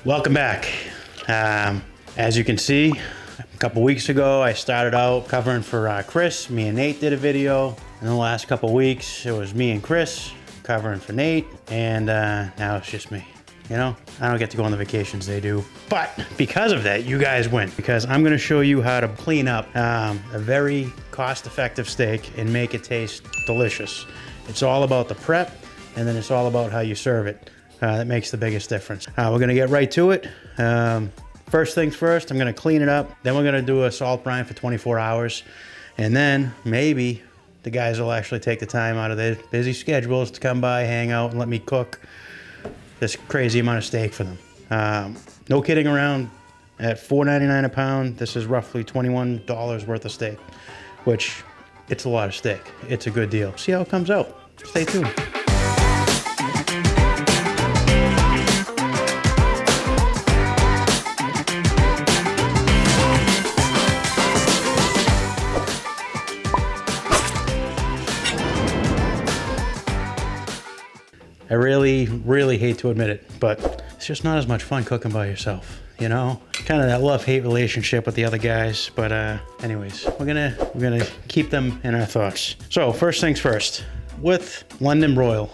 Welcome back. As you can see, a couple weeks ago I started out covering for Chris. Me and Nate did a video. In the last couple weeks it was me and Chris covering for Nate, and now it's just me. You know, I don't get to go on the vacations they do. But because of that, you guys win. Because I'm gonna show you how to clean up a very cost-effective steak and make it taste delicious. It's all about the prep, and then it's all about how you serve it. That makes the biggest difference. We're gonna get right to it. First things first, I'm gonna clean it up. Then we're gonna do a salt brine for 24 hours. And then maybe the guys will actually take the time out of their busy schedules to come by, hang out, and let me cook this crazy amount of steak for them. No kidding around, at $4.99 a pound, this is roughly $21 worth of steak, which it's a lot of steak. It's a good deal. See how it comes out. Stay tuned. I really hate to admit it, but it's just not as much fun cooking by yourself, you know? Kind of that love-hate relationship with the other guys, but anyways, we're gonna keep them in our thoughts. So first things first, with London broil,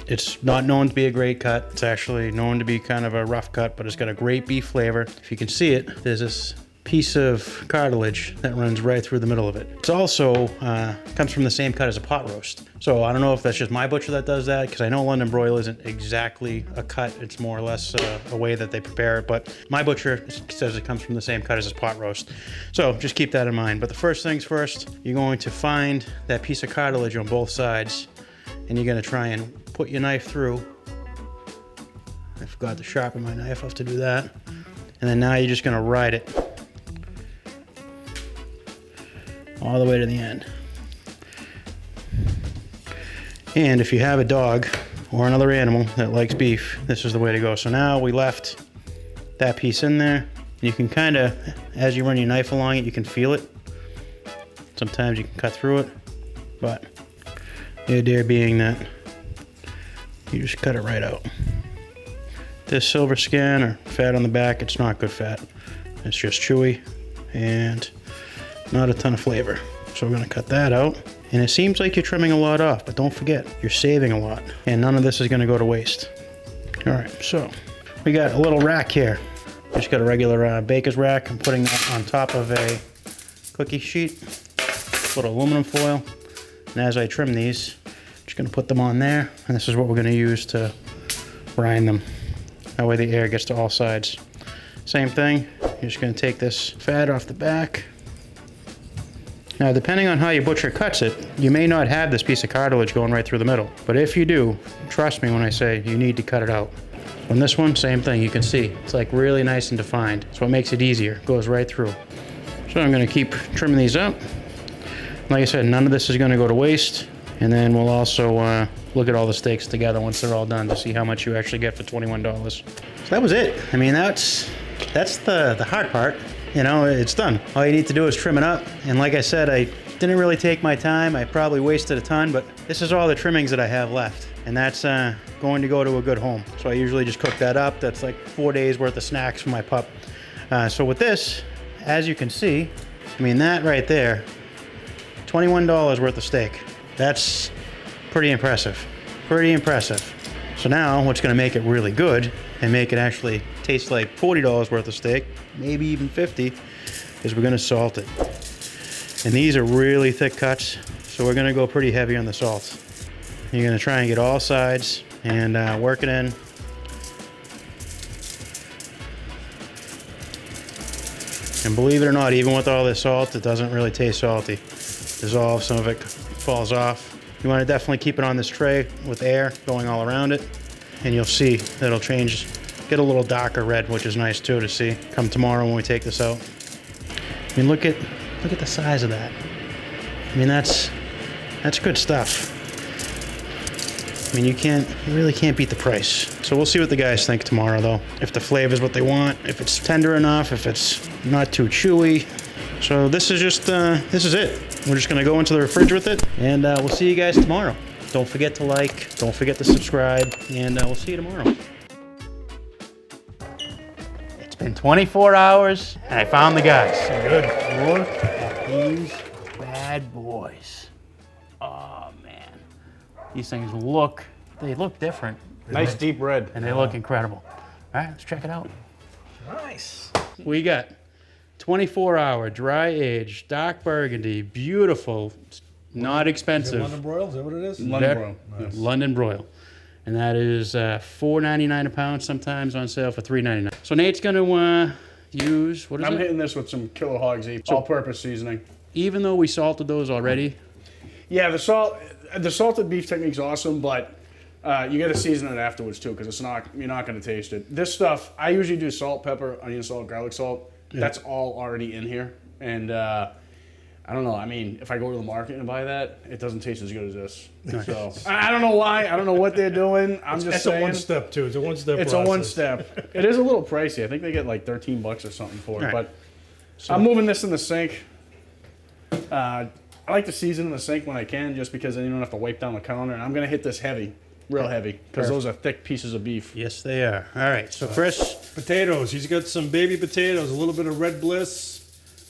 it's not known to be a great cut. It's actually known to be kind of a rough cut, but it's got a great beef flavor. If you can see it, there's this piece of cartilage that runs right through the middle of it. It's also comes from the same cut as a pot roast. So I don't know if that's just my butcher that does that, because I know London broil isn't exactly a cut. It's more or less a way that they prepare it, but my butcher says it comes from the same cut as his pot roast. So just keep that in mind. But the first things first, you're going to find that piece of cartilage on both sides, and you're gonna try and put your knife through. I forgot to sharpen my knife, I'll have to do that. And then now you're just gonna ride it all the way to the end. And if you have a dog or another animal that likes beef, this is the way to go. So now we left that piece in there. You can kind of, as you run your knife along it, you can feel it. Sometimes you can cut through it, but the idea being that you just cut it right out. This silver skin or fat on the back, it's not good fat. It's just chewy and not a ton of flavor. So we're gonna cut that out. And it seems like you're trimming a lot off, but don't forget, you're saving a lot. And none of this is gonna go to waste. All right, so we got a little rack here. Just got a regular baker's rack. I'm putting that on top of a cookie sheet, little aluminum foil. And as I trim these, I'm just gonna put them on there. And this is what we're gonna use to brine them. That way the air gets to all sides. Same thing, you're just gonna take this fat off the back. Now, depending on how your butcher cuts it, you may not have this piece of cartilage going right through the middle. But if you do, trust me when I say you need to cut it out. On this one, same thing, you can see. It's like really nice and defined. That's what makes it easier, it goes right through. So I'm gonna keep trimming these up. Like I said, none of this is gonna go to waste. And then we'll also look at all the steaks together once they're all done to see how much you actually get for $21. So that was it. I mean, that's the hard part. You know, it's done. All you need to do is trim it up. And like I said, I didn't really take my time. I probably wasted a ton, but this is all the trimmings that I have left. And that's going to go to a good home. So I usually just cook that up. That's like 4 days worth of snacks for my pup. So with this, as you can see, I mean, that right there, $21 worth of steak. That's pretty impressive. Pretty impressive. So now what's gonna make it really good and make it actually taste like $40 worth of steak, maybe even 50, is we're gonna salt it. And these are really thick cuts, so we're gonna go pretty heavy on the salt. You're gonna try and get all sides and work it in. And believe it or not, even with all this salt, it doesn't really taste salty. Dissolve, some of it falls off. You want to definitely keep it on this tray with air going all around it, and you'll see that it'll change, get a little darker red, which is nice too to see come tomorrow when we take this out. I mean, look at the size of that. I mean, that's good stuff. I mean, you really can't beat the price. So we'll see what the guys think tomorrow though. If the flavor's what they want, if it's tender enough, if it's not too chewy. So this is just, this is it. We're just gonna go into the fridge with it, and we'll see you guys tomorrow. Don't forget to like, don't forget to subscribe, and we'll see you tomorrow. It's been 24 hours, and I found the guys. Good. Look at these bad boys. Oh, man. These things they look different. Nice deep red. And they look incredible. All right, let's check it out. Nice. We got 24-hour, dry-aged, dark burgundy, beautiful, not expensive. London broil, is that what it is? London broil. Nice. London broil. And that is $4.99 a pound, sometimes on sale for $3.99. So Nate's gonna use, what is I'm it? hitting this with some Killer Hogs all-purpose seasoning. Even though we salted those already, Yeah, the salted beef technique's awesome, but you got to season it afterwards too, because you're not going to taste it. This stuff, I usually do salt, pepper, onion salt, garlic salt. Yeah. That's all already in here, and I don't know. I mean, if I go to the market and buy that, it doesn't taste as good as this. So I don't know why. I don't know what they're doing. I'm just saying. It's a one-step too. It's a one-step. It's process. a one-step. It is a little pricey. I think they get like $13 or something for it. Right. But I'm moving this in the sink. I like to season in the sink when I can, just because then you don't have to wipe down the counter. And I'm gonna hit this heavy, real heavy, because those are thick pieces of beef. yes, they are. All right, so Chris, Potatoes. He's got some baby potatoes, a little bit of red bliss,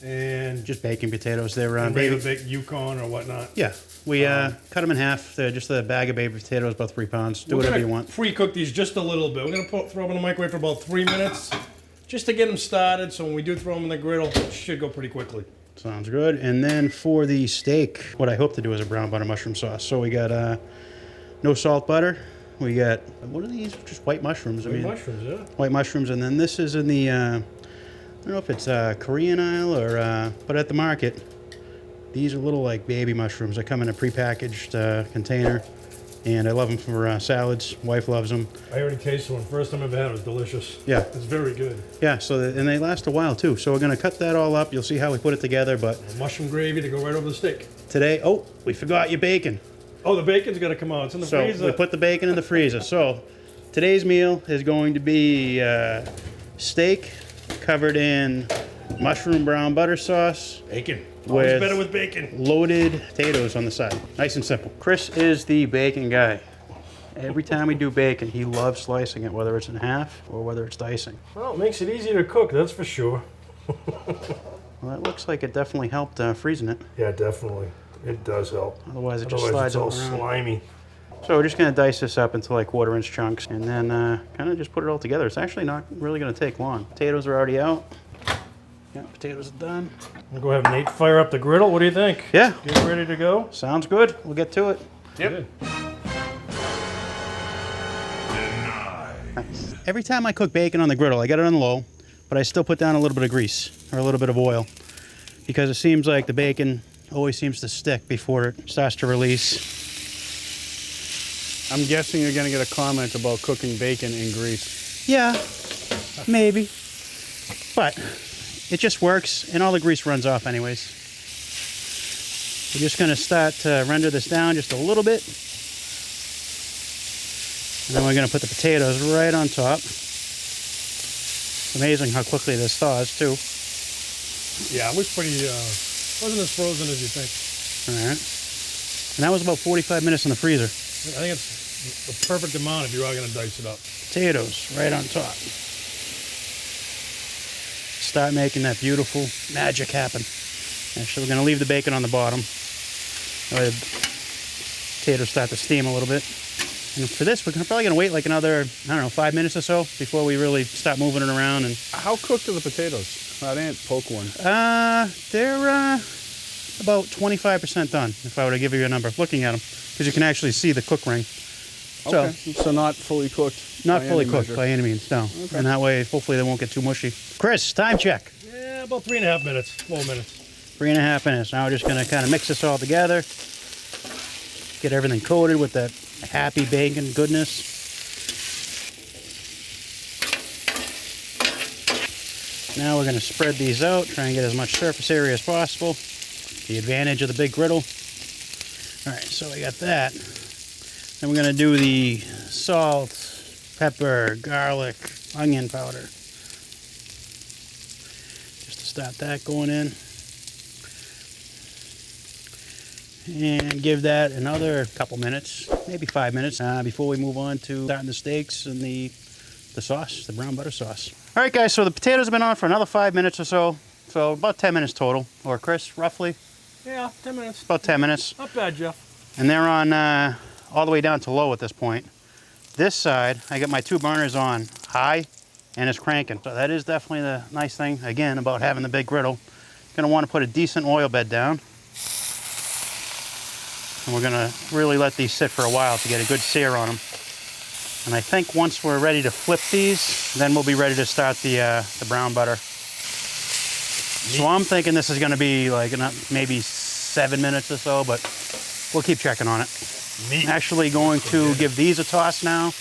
and just baking potatoes. They're maybe baby. Yukon or whatnot. Yeah, we cut them in half. They're just a bag of baby potatoes, about 3 pounds. Do whatever you want. Pre-cook these just a little bit. We're gonna throw them in the microwave for about 3 minutes, just to get them started. So when we do throw them in the griddle, it should go pretty quickly. Sounds good. And then for the steak, what I hope to do is a brown butter mushroom sauce. So we got no salt butter. We got, what are these? Just white mushrooms. Mushrooms, yeah. White mushrooms. And then this is in the, I don't know if it's Korean aisle or, but at the market, these are little like baby mushrooms. They come in a prepackaged container. And I love them for salads. Wife loves them. I already tasted one. First time I ever had it. It was delicious. Yeah. It's very good. Yeah, so and they last a while too. So we're gonna cut that all up. You'll see how we put it together. But Mushroom gravy to go right over the steak. today, oh, we forgot your bacon. Oh, the bacon's got to come out. It's in the So freezer. we put the bacon in the freezer. So today's meal is going to be steak covered in mushroom brown butter sauce. Bacon. Always With better with bacon. loaded potatoes on the side. Nice and simple. Chris is the bacon guy. Every time we do bacon, he loves slicing it, whether it's in half or whether it's dicing. Well, it makes it easier to cook, that's for sure. Well, that looks like it definitely helped freezing it. Yeah, definitely. It does help. Otherwise, it just Otherwise, slides it's all all around. slimy. So we're just going to dice this up into like 1/4 inch chunks and then kind of just put it all together. It's actually not really going to take long. Potatoes are already out. Yeah, potatoes are done. I'll go have Nate fire up the griddle. What do you think? Yeah, Get ready to go? sounds good. We'll get to it. Yep. Good. Nice. Every time I cook bacon on the griddle, I get it on low, but I still put down a little bit of grease or a little bit of oil because it seems like the bacon always seems to stick before it starts to release. I'm guessing you're gonna get a comment about cooking bacon in grease. Yeah, maybe, but it just works and all the grease runs off anyways. We're just gonna start to render this down just a little bit. And then we're gonna put the potatoes right on top. It's amazing how quickly this thaws too. Yeah, it was pretty, wasn't as frozen as you think. All right. And that was about 45 minutes in the freezer. I think it's the perfect amount if you are going to dice it up. Potatoes right on top. Start making that beautiful magic happen. Actually, we're gonna leave the bacon on the bottom. That way the potatoes start to steam a little bit. And for this, we're probably gonna wait like another, I don't know, 5 minutes or so before we really start moving it around. And How cooked are the potatoes? I didn't poke one. they're about 25% done, if I were to give you a number, looking at them, because you can actually see the cook ring. Okay. So not fully cooked. Not by fully any cooked measure. by any means, no. Okay. And that way, hopefully, they won't get too mushy. Chris, time check. Yeah, about 3.5 minutes, 4 minutes. 3.5 minutes. Now we're just gonna kind of mix this all together. Get everything coated with that happy bacon goodness. Now we're gonna spread these out, try and get as much surface area as possible. The advantage of the big griddle. All right, so we got that. Then we're gonna do the salt, pepper, garlic, onion powder. Just to start that going in. And give that another couple minutes, maybe 5 minutes, before we move on to starting the steaks and the the sauce, the brown butter sauce. All right, guys, so the potatoes have been on for another 5 minutes or so. So about 10 minutes total. Or Chris, roughly? Yeah, 10 minutes. About 10 minutes. Not bad, Jeff. And they're on all the way down to low at this point. This side, I got my 2 burners on high, and it's cranking. So that is definitely the nice thing, again, about having the big griddle. Gonna want to put a decent oil bed down. And we're gonna really let these sit for a while to get a good sear on them. And I think once we're ready to flip these, then we'll be ready to start the brown butter. So I'm thinking this is gonna be like maybe 7 minutes or so, but we'll keep checking on it. I'm actually going to give these a toss now.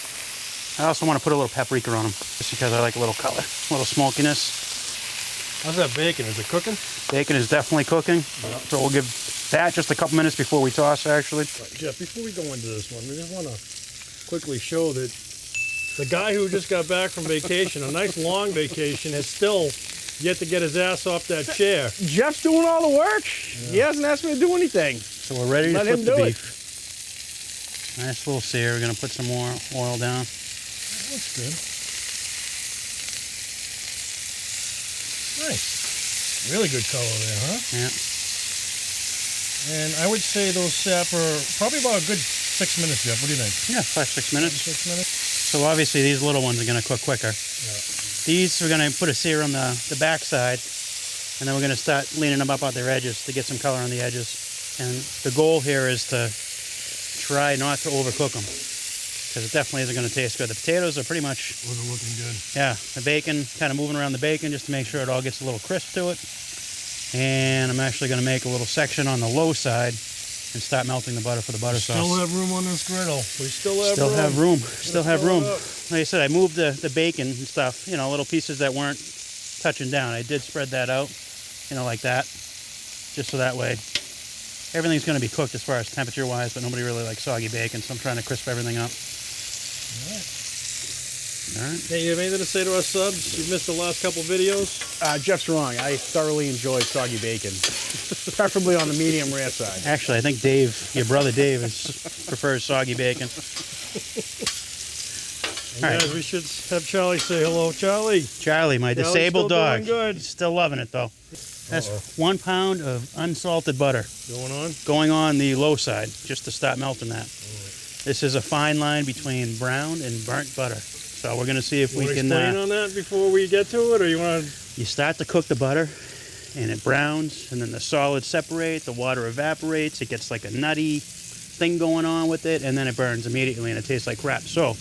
I also want to put a little paprika on them, just because I like a little color, a little smokiness. How's that bacon? Is it cooking? Bacon is definitely cooking. Yep. So we'll give that just a couple minutes before we toss, actually. Right, Jeff, before we go into this one, we just want to quickly show that the guy who just got back from vacation, a nice long vacation, has still yet to get his ass off that chair. Jeff's doing all the work. Yeah. He hasn't asked me to do anything. So we're ready to flip the beef. Nice little sear. We're going to put some more oil down. That's good. Nice. Really good color there, huh? Yeah. And I would say those sat for probably about a good 6 minutes, Jeff. What do you think? Yeah, 5-6 minutes. 6 minutes. So obviously these little ones are going to cook quicker. Yeah. These we're going to put a sear on the back side, and then we're going to start leaning them up on their edges to get some color on the edges. And the goal here is to try not to overcook them, because it definitely isn't going to taste good. The potatoes are pretty much looking good. Yeah, the bacon, kind of moving around the bacon just to make sure it all gets a little crisp to it. And I'm actually going to make a little section on the low side and start melting the butter for the butter sauce. Still have room on this griddle. We still have room. Like I said, I moved the bacon and stuff, you know, little pieces that weren't touching down. I did spread that out, you know, like that, just so that way everything's going to be cooked as far as temperature-wise, but nobody really likes soggy bacon, so I'm trying to crisp everything up. All right. Hey, you have anything to say to our subs? You've missed the last couple videos? Jeff's wrong. I thoroughly enjoy soggy bacon, preferably on the medium rare side. Actually, I think Dave, your brother Dave, prefers soggy bacon. Guys, we should have Charlie say hello. Charlie, my disabled dog. Doing good. He's still loving it, though. That's 1 pound of unsalted butter going on the low side, just to start melting that. This is a fine line between brown and burnt butter. So we're going to see if we can explain on that before we get to it, or you want to? You start to cook the butter, and it browns, and then the solids separate, the water evaporates, it gets like a nutty thing going on with it, and then it burns immediately, and it tastes like crap. So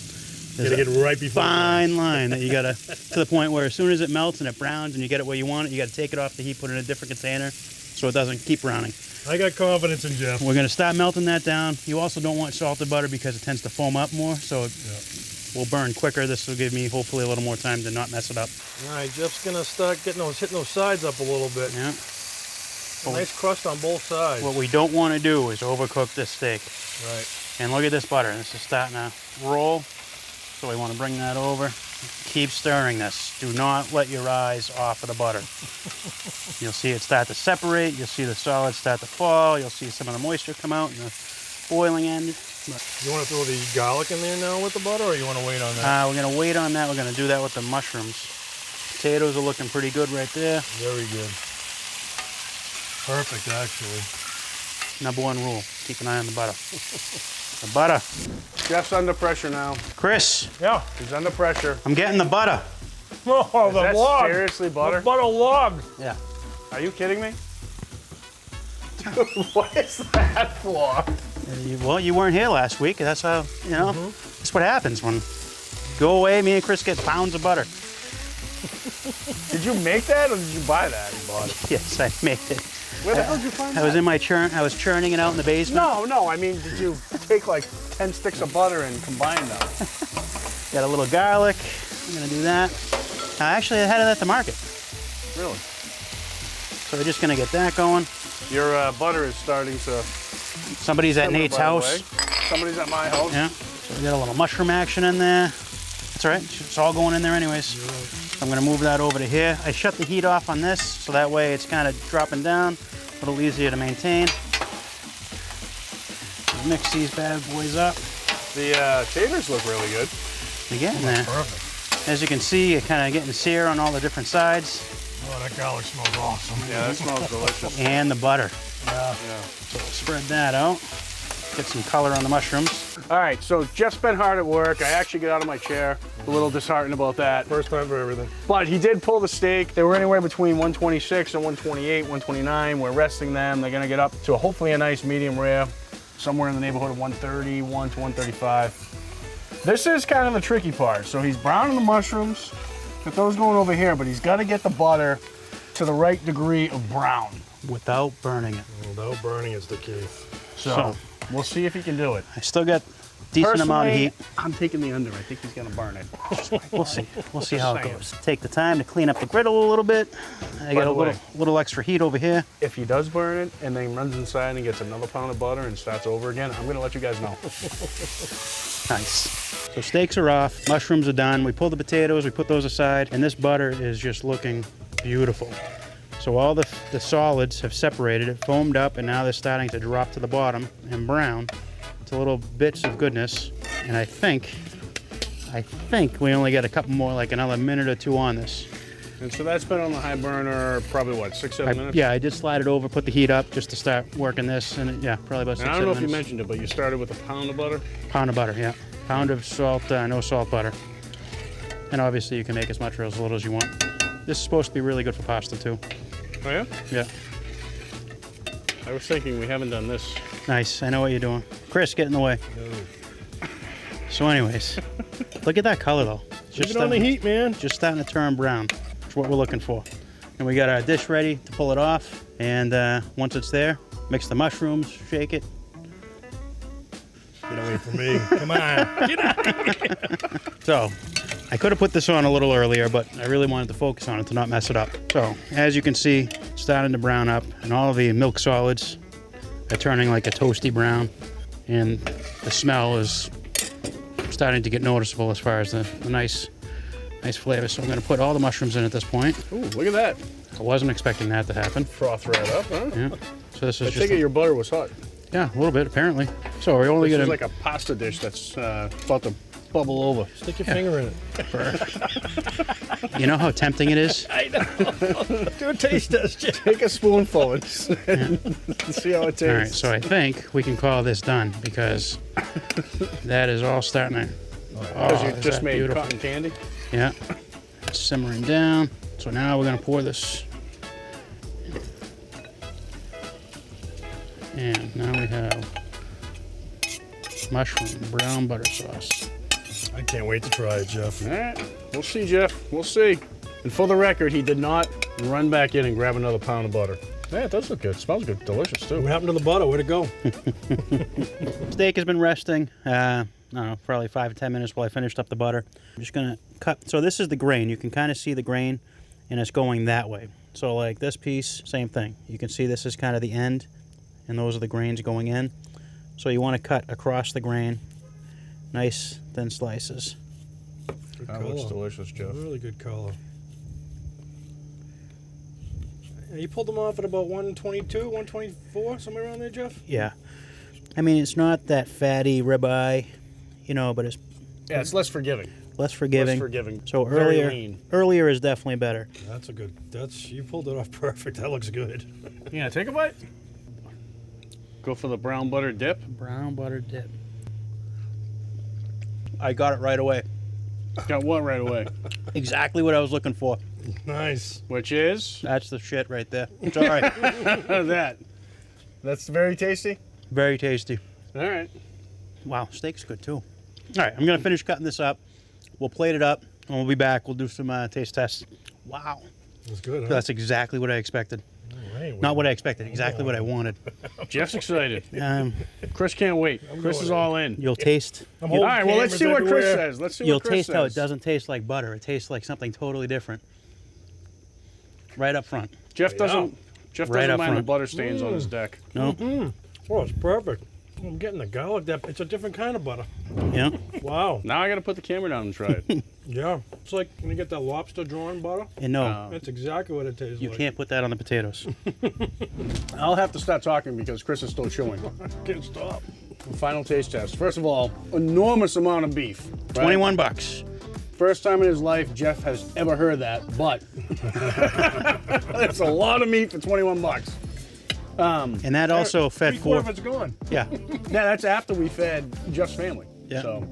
you gotta get right before fine line that you gotta to the point where as soon as it melts and it browns and you get it where you want it, you gotta take it off the heat, put it in a different container so it doesn't keep browning. I got confidence in Jeff. We're gonna start melting that down. You also don't want salted butter because it tends to foam up more, so it will burn quicker. This will give me hopefully a little more time to not mess it up. All right, Jeff's gonna start hitting those sides up a little bit. Yeah. Nice crust on both sides. What we don't want to do is overcook this steak. Right. And look at this butter. This is starting to roll. So we want to bring that over. Keep stirring this. Do not let your eyes off of the butter. You'll see it start to separate. You'll see the solids start to fall. You'll see some of the moisture come out in the boiling end. You want to throw the garlic in there now with the butter, or you want to wait on that? We're going to wait on that. We're going to do that with the mushrooms. Potatoes are looking pretty good right there. Very good. Perfect, actually. Number one rule, keep an eye on the butter. The butter. Jeff's under pressure now. Chris. Yeah. He's under pressure. I'm getting the butter. Oh, the log. Seriously, butter? The butter log. Yeah. Are you kidding me? Dude, what is that for? Well, you weren't here last week. That's how, you know, that's what happens when go away, me and Chris get pounds of butter. Did you make that or did you buy that and bought it? Yes, I made it. Where the hell did you find that? I was in my churn. I was churning it out in the basement. No, I mean, did you take like 10 sticks of butter and combine them? Got a little garlic. I'm gonna do that. Actually, I had it at the market. Really? So we're just gonna get that going. Your butter is starting to... Somebody's at Nate's house. Somebody's at my house. Yeah. So we got a little mushroom action in there. That's all right. It's all going in there anyways. I'm gonna move that over to here. I shut the heat off on this, so that way it's kind of dropping down, a little easier to maintain. Mix these bad boys up. The taters look really good. They're getting there. Perfect. As you can see, it kind of getting sear on all the different sides. Oh, that garlic smells awesome. Yeah, that smells delicious. And the butter. Yeah. So we'll spread that out. Get some color on the mushrooms. All right, so Jeff's been hard at work. I actually get out of my chair. A little disheartened about that. First time for everything. But he did pull the steak. They were anywhere between 126 and 128, 129. We're resting them. They're gonna get up to hopefully a nice medium rare, somewhere in the neighborhood of 131 to 135. This is kind of the tricky part. So he's browning the mushrooms. Got those going over here, but he's gotta get the butter to the right degree of brown. Without burning it. Without burning is the key. So we'll see if he can do it. I still got decent amount of heat. I'm taking the under. I think he's gonna burn it. We'll see. We'll see how it saying. goes. Take the time to clean up the griddle a little bit. I got a the way, little extra heat over here. If he does burn it and then runs inside and gets another pound of butter and starts over again, I'm gonna let you guys know. Nice. So steaks are off, mushrooms are done. We pulled the potatoes, we put those aside, and this butter is just looking beautiful. So all the solids have separated, it foamed up, and now they're starting to drop to the bottom and brown to little bits of goodness. And I think we only got a couple more, like another minute or two on this. And so that's been on the high burner probably what, 6-7 minutes? Yeah, I did slide it over, put the heat up just to start working this, and yeah, probably about 6-7 minutes. And I don't know if you mentioned it, but you started with a pound of butter? Pound of butter, yeah. Pound of salt, no salt butter. And obviously you can make as much or as little as you want. This is supposed to be really good for pasta too. Oh yeah? Yeah. I was thinking we haven't done this. Nice, I know what you're doing. Chris, get in the way. So anyways, look at that color though. Keep it on the heat, man. Just starting to turn brown. That's what we're looking for. And we got our dish ready to pull it off. And once it's there, mix the mushrooms, shake it. Get away from me. Come on. Get out of here. So, I could have put this on a little earlier, but I really wanted to focus on it to not mess it up. So, as you can see, it's starting to brown up, and all of the milk solids are turning like a toasty brown, and the smell is starting to get noticeable as far as the nice flavor. So I'm going to put all the mushrooms in at this point. Ooh, look at that. I wasn't expecting that to happen. Froth right up, huh? Yeah. So this is I just take it your butter was hot. yeah, a little bit apparently. So we're only This going is to like a pasta dish that's about to bubble over. Stick your finger in it. you know how tempting it is. I know. Do a taste test, Jeff. Take a spoonful and see how it tastes. All right, so I think we can call this done because that is all starting to. Because you is just that made beautiful. cotton candy. Yeah, it's simmering down. So now we're gonna pour this. And now we have mushroom brown butter sauce. I can't wait to try it, Jeff. All right, we'll see, Jeff. We'll see. And for the record, he did not run back in and grab another pound of butter. Yeah, it does look good. It smells good. Delicious, too. What happened to the butter? Where'd it go? Steak has been resting. I don't know, probably 5 to 10 minutes while I finished up the butter. I'm just gonna cut. So this is the grain. You can kind of see the grain, and it's going that way. So like this piece, same thing. You can see this is kind of the end, and those are the grains going in. So you want to cut across the grain, nice thin slices. Good That color. looks delicious, Jeff. Really good color. You pulled them off at about 122, 124, somewhere around there, Jeff? Yeah. I mean, it's not that fatty ribeye, you know, but it's Yeah, it's less forgiving. less forgiving. Less forgiving. So Very earlier, lean. earlier is definitely better. That's a good, you pulled it off perfect. That looks good. Yeah, take a bite. Go for the brown butter dip. Brown butter dip. I got it right away. Got what right away? Exactly what I was looking for. Nice. Which is That's the shit right there. It's all right. that. That's very tasty. Very tasty. All right. Wow, steak's good too. All right, I'm gonna finish cutting this up. We'll plate it up, and we'll be back. We'll do some taste tests. Wow, That's good, huh? that's exactly what I expected. All right, Not what I expected, exactly what I wanted. Jeff's excited. Um, Chris can't wait. Chris is all in. you'll taste. I'm All holding right, well, let's see what cameras Chris everywhere. says. Let's see You'll what Chris taste how it says. doesn't taste like butter. It tastes like something totally different. Right up front. Jeff doesn't. Jeff Right doesn't up mind the front. butter stains on his deck. No. Oh, it's perfect. I'm getting the garlic. It's a different kind of butter. Yeah. Wow. Now I got to put the camera down and try it. Yeah. It's like when you get that lobster drawn butter. And no, That's exactly what it tastes you like. can't put that on the potatoes. I'll have to stop talking because Chris is still chewing. Can't stop. Final taste test. First of all, enormous amount of beef. Right? 21 bucks. First time in his life Jeff has ever heard that, but that's a lot of meat for 21 bucks. And that also fed Three-quarter four. of it's gone. Yeah. Yeah, that's after we fed Jeff's family. Yeah. So,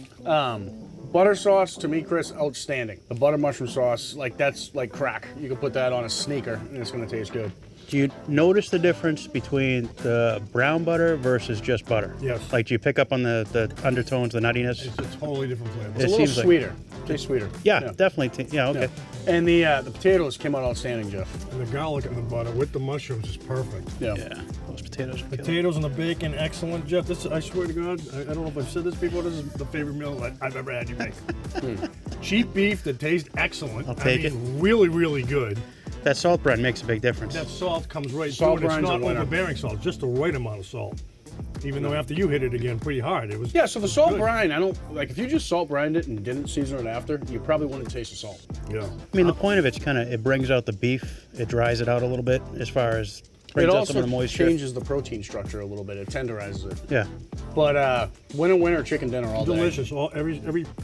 butter sauce to me, Chris, outstanding. The butter mushroom sauce, like that's like crack. You can put that on a sneaker and it's gonna taste good. Do you notice the difference between the brown butter versus just butter? Yes. Like, do you pick up on the undertones, the nuttiness? It's a totally different flavor. It's a It little seems like- sweeter. Tastes sweeter. Yeah, definitely. Yeah, okay. And the potatoes came out outstanding, Jeff. And the garlic and the butter with the mushrooms is perfect. Yeah. Yeah, those potatoes are killer. Potatoes and the bacon, excellent. Jeff, this I swear to God, I don't know if I've said this before, this is the favorite meal that I've ever had you make. Cheap beef that tastes excellent. I'll take it. Really, really good. That salt brine makes a big difference. That salt comes right Salt through it. It's brine's a not winner. overbearing salt, just the right amount of salt. Even though after you hit it again pretty hard, it was Yeah, so the salt good. brine, I don't like if you just salt brined it and didn't season it after, you probably wouldn't taste the salt. Yeah. I mean, the point of it's kind of, it brings out the beef, it dries it out a little bit as far as It brings out also some of the moisture. changes the protein structure a little bit. It tenderizes it. Yeah. But winner chicken dinner all day. Delicious.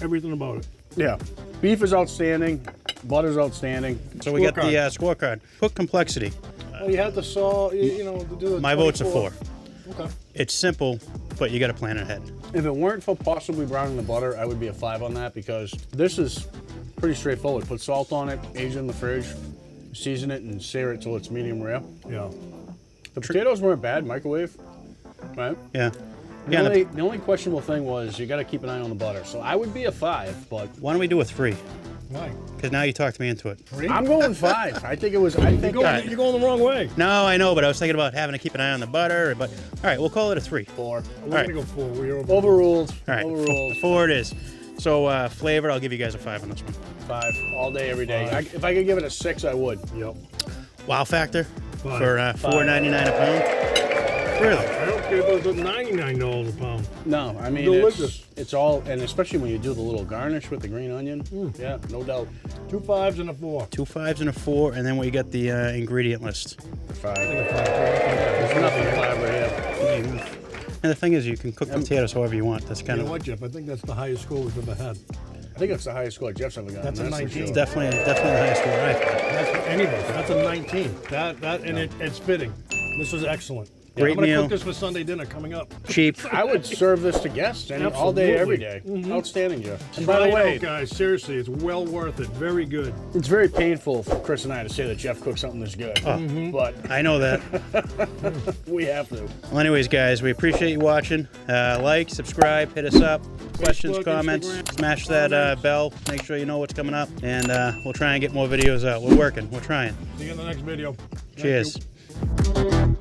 Everything about it. Yeah. Beef is outstanding. Butter's outstanding. So we got the scorecard. Cook complexity. Well, you had the salt, to do the My vote's a 24. 4. Okay. It's simple, but you got to plan ahead. If it weren't for possibly browning the butter, I would be a 5 on that because this is pretty straightforward. Put salt on it, age it in the fridge, season it, and sear it till it's medium rare. Yeah. The potatoes weren't bad, microwave, right? Yeah. The, Yeah. only, the only questionable thing was you got to keep an eye on the butter. So I would be a 5, but Why don't we do a 3? Why? Because now you talked me into it. I'm going 5. I think it was. I think You're going the wrong way. No, I know, but I was thinking about having to keep an eye on the butter. But all right, we'll call it a 3. 4. We're right. gonna go 4. We're Overruled. All right, Overruled. 4 it is. So flavor, I'll give you guys a 5 on this one. 5 all day, every day. 5. If I could give it a 6, I would. Yep. Wow factor 5. for $4.99 a pound. Really? I don't care if it's $99 a pound. No, I mean Delicious. it's all, and especially when you do the little garnish with the green onion. Yeah, no doubt. 2 5s and a 4. 2 5s and a 4, and then we got the ingredient list. 5. And a 5. There's nothing clever here. And the thing is, you can cook the potatoes however you want. That's You kind know of what, Jeff? I think that's the highest score we've ever had. I think it's the highest score Jeff's ever gotten. That's a for 19. sure. definitely the highest score I've had. That's for anybody. That's a 19. It's fitting. This was excellent. Great I'm gonna meal. cook this for Sunday dinner coming up. Cheap. I would serve this to guests all day, every day. Outstanding, Jeff. And by the way, guys, seriously, it's well worth it. Very good. it's very painful for Chris and I to say that Jeff cooks something this good, but I know that. we have to. Well, anyways, guys, we appreciate you watching. Like, subscribe, hit us up. Questions, Facebook, comments, Instagram, smash that bell. Make sure you know what's coming up, and we'll try and get more videos out. We're working. We're trying. See you in the next video. Thank Cheers. you.